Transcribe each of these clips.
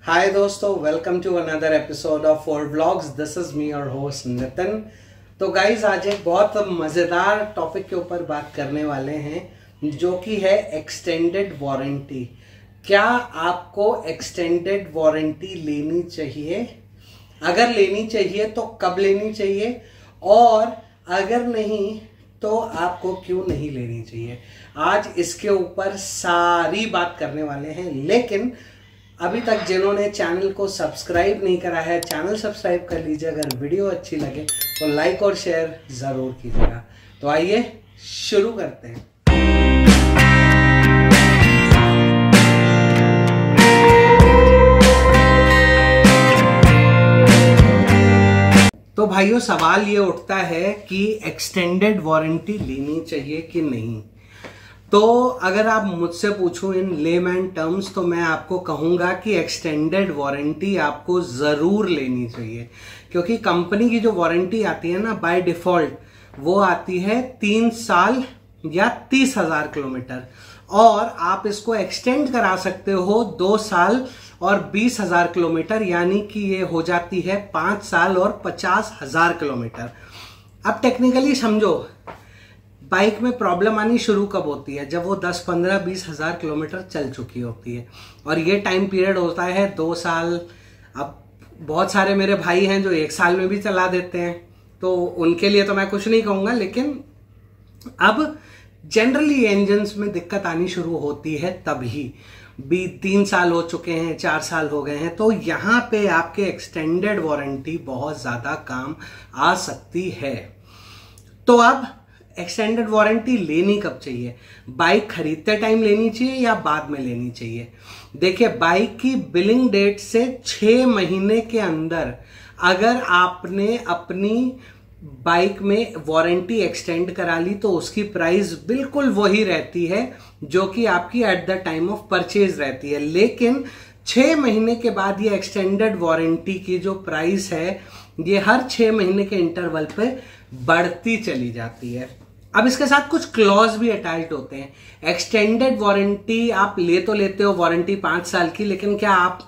हाय दोस्तों, welcome to another episode of four vlogs. This is me और host Nitin. तो guys आज एक बहुत मज़ेदार टॉपिक के ऊपर बात करने वाले हैं जो कि है एक्सटेंडेड वारंटी। क्या आपको एक्सटेंडेड वारंटी लेनी चाहिए? अगर लेनी चाहिए तो कब लेनी चाहिए, और अगर नहीं तो आपको क्यों नहीं लेनी चाहिए। आज इसके ऊपर सारी बात करने वाले हैं। लेकिन अभी तक जिन्होंने चैनल को सब्सक्राइब नहीं करा है, चैनल सब्सक्राइब कर लीजिए। अगर वीडियो अच्छी लगे तो लाइक और शेयर ज़रूर कीजिएगा। तो आइए शुरू करते हैं। तो भाइयों, सवाल ये उठता है कि एक्सटेंडेड वारंटी लेनी चाहिए कि नहीं। तो अगर आप मुझसे पूछो इन लेमैन टर्म्स तो मैं आपको कहूंगा कि एक्सटेंडेड वारंटी आपको जरूर लेनी चाहिए, क्योंकि कंपनी की जो वारंटी आती है ना, बाय डिफॉल्ट वो आती है 3 साल या 30,000 किलोमीटर, और आप इसको एक्सटेंड करा सकते हो 2 साल और 20,000 किलोमीटर, यानी कि ये हो जाती है 5 साल और 50,000 किलोमीटर। अब टेक्निकली समझो, बाइक में प्रॉब्लम आनी शुरू कब होती है? जब वो 10, 15, 20,000 किलोमीटर चल चुकी होती है, और ये टाइम पीरियड होता है 2 साल। अब बहुत सारे मेरे भाई हैं जो 1 साल में भी चला देते हैं, तो उनके लिए तो मैं कुछ नहीं कहूँगा। लेकिन अब जनरली इंजन्स में दिक्कत आनी शुरू होती है तभी 3 साल हो चुके हैं, 4 साल हो गए हैं, तो यहाँ पे आपके एक्सटेंडेड वारंटी बहुत ज़्यादा काम आ सकती है। तो अब एक्सटेंडेड वारंटी लेनी कब चाहिए? बाइक खरीदते टाइम लेनी चाहिए या बाद में लेनी चाहिए? देखिए, बाइक की बिलिंग डेट से 6 महीने के अंदर अगर आपने अपनी बाइक में वारंटी एक्सटेंड करा ली तो उसकी प्राइस बिल्कुल वही रहती है जो कि आपकी at the time of purchase रहती है। लेकिन 6 महीने के बाद ये एक्सटेंडेड वारंटी की जो प्राइस है, ये हर 6 महीने के इंटरवल पे बढ़ती चली जाती है। अब इसके साथ कुछ क्लॉज भी अटैच्ड होते हैं। एक्सटेंडेड वारंटी आप ले तो लेते हो, वारंटी 5 साल की, लेकिन क्या आप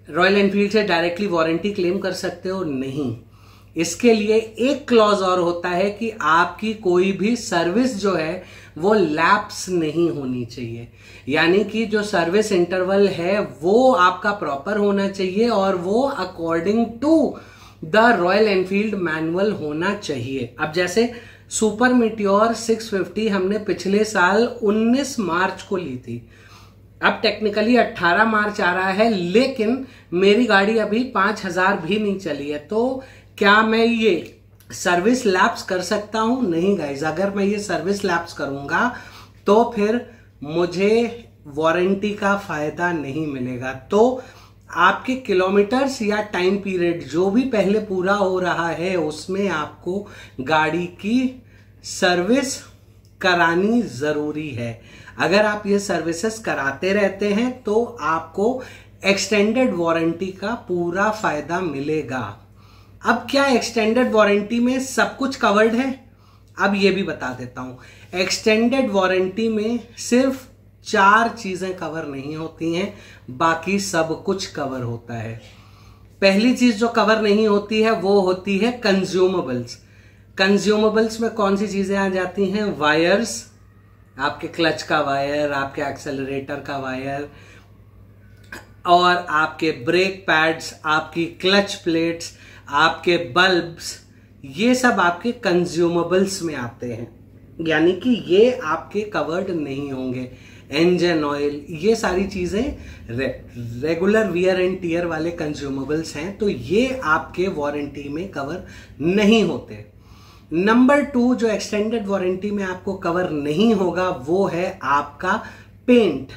रॉयल एनफील्ड से डायरेक्टली वारंटी क्लेम कर सकते हो? नहीं। इसके लिए एक क्लॉज और होता है कि आपकी कोई भी सर्विस जो है वो लैप्स नहीं होनी चाहिए, यानी कि जो सर्विस इंटरवल है वो आपका प्रॉपर होना चाहिए और वो according to the Royal Enfield manual होना चाहिए। अब जैसे सुपर मीटियोर 650 हमने पिछले साल 19 मार्च को ली थी। अब टेक्निकली 18 मार्च आ रहा है, लेकिन मेरी गाड़ी अभी 5,000 भी नहीं चली है। तो क्या मैं ये सर्विस लैप्स कर सकता हूं? नहीं गाइज। अगर मैं ये सर्विस लैप्स करूंगा तो फिर मुझे वारंटी का फायदा नहीं मिलेगा। तो आपके किलोमीटर्स या टाइम पीरियड जो भी पहले पूरा हो रहा है उसमें आपको गाड़ी की सर्विस करानी जरूरी है। अगर आप ये सर्विसेज कराते रहते हैं तो आपको एक्सटेंडेड वारंटी का पूरा फायदा मिलेगा। अब क्या एक्सटेंडेड वारंटी में सब कुछ कवर्ड है? अब ये भी बता देता हूं। एक्सटेंडेड वारंटी में सिर्फ 4 चीजें कवर नहीं होती हैं, बाकी सब कुछ कवर होता है। पहली चीज जो कवर नहीं होती है वो होती है कंज्यूमेबल्स। कंज्यूमेबल्स में कौन सी चीजें आ जाती हैं? वायर्स, आपके क्लच का वायर, आपके एक्सेलरेटर का वायर, और आपके ब्रेक पैड्स, आपकी क्लच प्लेट्स, आपके बल्ब्स, ये सब आपके कंज्यूमेबल्स में आते हैं, यानी कि ये आपके कवर्ड नहीं होंगे। इंजन ऑयल, ये सारी चीजें रेगुलर वियर एंड टीयर वाले कंज्यूमेबल्स हैं, तो ये आपके वारंटी में कवर नहीं होते। नंबर 2 जो एक्सटेंडेड वारंटी में आपको कवर नहीं होगा वो है आपका पेंट।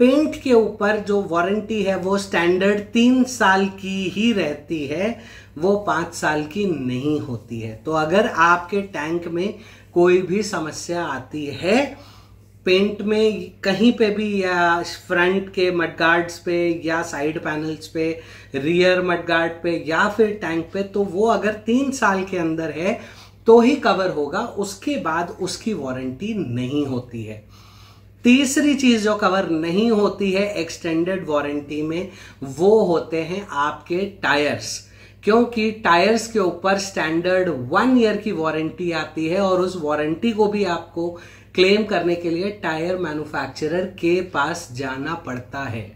पेंट के ऊपर जो वारंटी है वो स्टैंडर्ड 3 साल की ही रहती है, वो 5 साल की नहीं होती है। तो अगर आपके टैंक में कोई भी समस्या आती है पेंट में कहीं पे भी, या फ्रंट के मडगार्ड्स पे या साइड पैनल्स पे, रियर मडगार्ड पे या फिर टैंक पे, तो वो अगर 3 साल के अंदर है तो ही कवर होगा, उसके बाद उसकी वारंटी नहीं होती है। तीसरी चीज जो कवर नहीं होती है एक्सटेंडेड वारंटी में, वो होते हैं आपके टायर्स, क्योंकि टायर्स के ऊपर स्टैंडर्ड 1 ईयर की वारंटी आती है और उस वारंटी को भी आपको क्लेम करने के लिए टायर मैन्युफैक्चरर के पास जाना पड़ता है।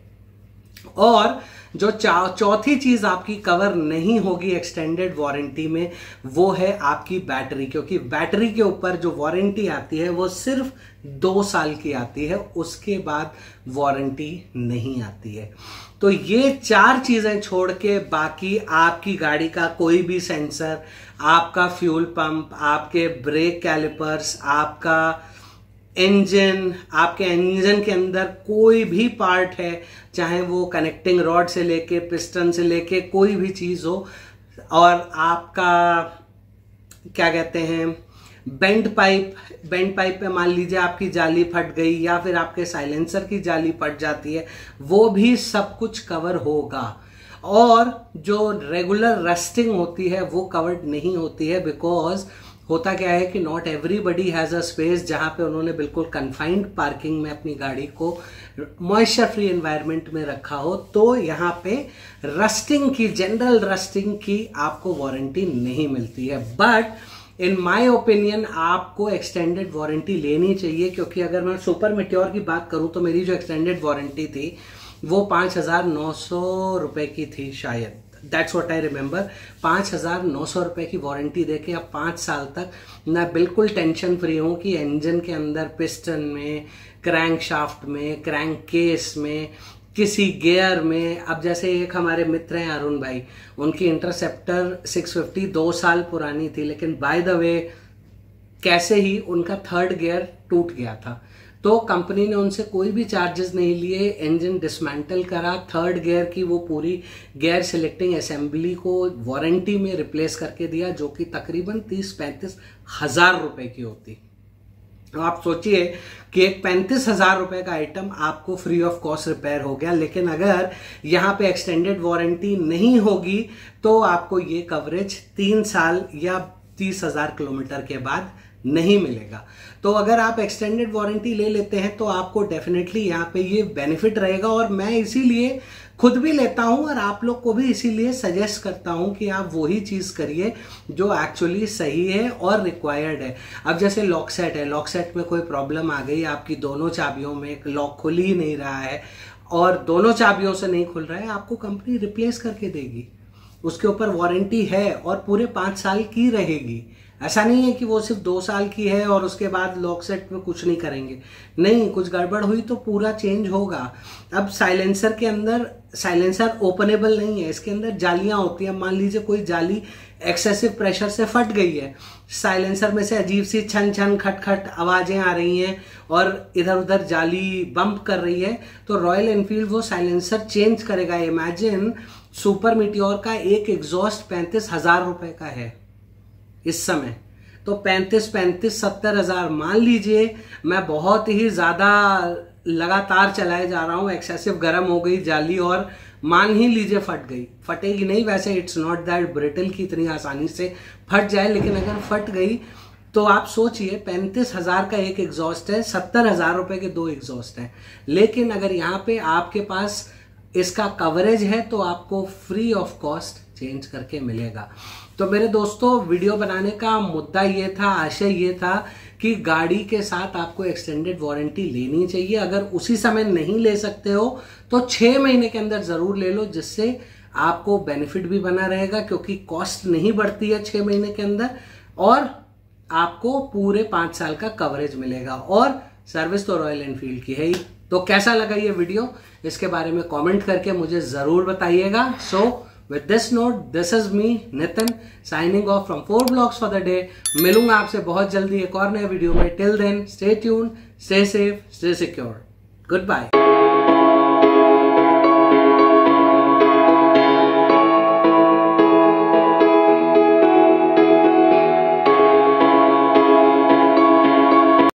और जो चौथी चीज आपकी कवर नहीं होगी एक्सटेंडेड वारंटी में, वो है आपकी बैटरी, क्योंकि बैटरी के ऊपर जो वारंटी आती है वो सिर्फ 2 साल की आती है, उसके बाद वारंटी नहीं आती है। तो ये 4 चीजें छोड़ के बाकी आपकी गाड़ी का कोई भी सेंसर, आपका फ्यूल पंप, आपके ब्रेक कैलिपर्स, आपका इंजन, आपके इंजन के अंदर कोई भी पार्ट है, चाहे वो कनेक्टिंग रॉड से लेके पिस्टन से लेके कोई भी चीज हो, और आपका क्या कहते हैं बेंड पाइप पे मान लीजिए आपकी जाली फट गई या फिर आपके साइलेंसर की जाली फट जाती है, वो भी सब कुछ कवर होगा। और जो रेगुलर रस्टिंग होती है वो कवर्ड नहीं होती है, बिकॉज होता क्या है कि not everybody has a space जहां पे उन्होंने बिल्कुल कन्फाइंड पार्किंग में अपनी गाड़ी को मॉइस्चर फ्री एनवायरनमेंट में रखा हो, तो यहाँ पे रस्टिंग की, जनरल रस्टिंग की आपको वारंटी नहीं मिलती है। बट इन माय ओपिनियन आपको एक्सटेंडेड वारंटी लेनी चाहिए, क्योंकि अगर मैं सुपर मेट्योर की बात करूं तो मेरी जो एक्सटेंडेड वारंटी थी वो 5,900 रुपए की थी शायद, दैट्स व्हाट आई रिमेंबर। 5,900 रुपए की वारंटी देके अब 5 साल तक मैं बिल्कुल टेंशन फ्री हूं कि इंजन के अंदर, पिस्टन में, क्रैंक शाफ्ट में, क्रैंक केस में, किसी गियर में। अब जैसे एक हमारे मित्र हैं अरुण भाई, उनकी इंटरसेप्टर 650 2 साल पुरानी थी, लेकिन बाय द वे कैसे ही उनका 3rd गियर टूट गया था, तो कंपनी ने उनसे कोई भी चार्जेस नहीं लिए, इंजन डिसमेंटल करा, 3rd गियर की वो पूरी गियर सिलेक्टिंग असेंबली को वारंटी में रिप्लेस करके दिया, जो कि तकरीबन 30-35 हजार रुपए की होती। तो आप सोचिए कि एक 35,000 रुपए का आइटम आपको फ्री ऑफ कॉस्ट रिपेयर हो गया। लेकिन अगर यहाँ पे एक्सटेंडेड वारंटी नहीं होगी तो आपको ये कवरेज 3 साल या 30,000 किलोमीटर के बाद नहीं मिलेगा। तो अगर आप एक्सटेंडेड वारंटी ले लेते हैं तो आपको डेफिनेटली यहाँ पे ये बेनिफिट रहेगा, और मैं इसीलिए खुद भी लेता हूं और आप लोग को भी इसीलिए सजेस्ट करता हूं कि आप वही चीज करिए जो एक्चुअली सही है और रिक्वायर्ड है। अब जैसे लॉक सेट है, लॉक सेट में कोई प्रॉब्लम आ गई, आपकी दोनों चाबियों में लॉक खुल ही नहीं रहा है और दोनों चाबियों से नहीं खुल रहा है, आपको कंपनी रिप्लेस करके देगी, उसके ऊपर वारंटी है और पूरे 5 साल की रहेगी। ऐसा नहीं है कि वो सिर्फ 2 साल की है और उसके बाद लॉक सेट में कुछ नहीं करेंगे, नहीं, कुछ गड़बड़ हुई तो पूरा चेंज होगा। अब साइलेंसर के अंदर, साइलेंसर ओपनेबल नहीं है, इसके अंदर जालियां होती हैं। मान लीजिए कोई जाली एक्सेसिव प्रेशर से फट गई है, साइलेंसर में से अजीब सी छन छन खट खट आवाजें आ रही हैं और इधर उधर जाली बम्प कर रही है, तो रॉयल एनफील्ड वो साइलेंसर चेंज करेगा। इमेजिन सुपर मीटियोर का एक एग्जॉस्ट 35,000 रुपए का है इस समय, तो 35 70 हजार मान लीजिए। मैं बहुत ही ज्यादा लगातार चलाए जा रहा हूं, एक्सेसिव गर्म हो गई जाली और मान ही लीजिए फट गई, फटेगी नहीं, वैसे इट्स नॉट दैट ब्रिटल की इतनी आसानी से फट जाए, लेकिन अगर फट गई तो आप सोचिए 35,000 का एक एग्जॉस्ट है, 70,000 रुपए के 2 एग्जॉस्ट हैं। लेकिन अगर यहाँ पे आपके पास इसका कवरेज है तो आपको फ्री ऑफ कॉस्ट चेंज करके मिलेगा। तो मेरे दोस्तों, वीडियो बनाने का मुद्दा ये था, आशय ये था कि गाड़ी के साथ आपको एक्सटेंडेड वारंटी लेनी चाहिए। अगर उसी समय नहीं ले सकते हो तो 6 महीने के अंदर जरूर ले लो, जिससे आपको बेनिफिट भी बना रहेगा, क्योंकि कॉस्ट नहीं बढ़ती है 6 महीने के अंदर, और आपको पूरे 5 साल का कवरेज मिलेगा, और सर्विस तो रॉयल एनफील्ड की है ही। तो कैसा लगा ये वीडियो, इसके बारे में कमेंट करके मुझे जरूर बताइएगा। सो with this note, this is me Nitin signing off from 4 Blogs for the day। मिलूंगा आपसे बहुत जल्दी एक और नए वीडियो में। Till then, stay tuned, stay safe, stay secure. Goodbye।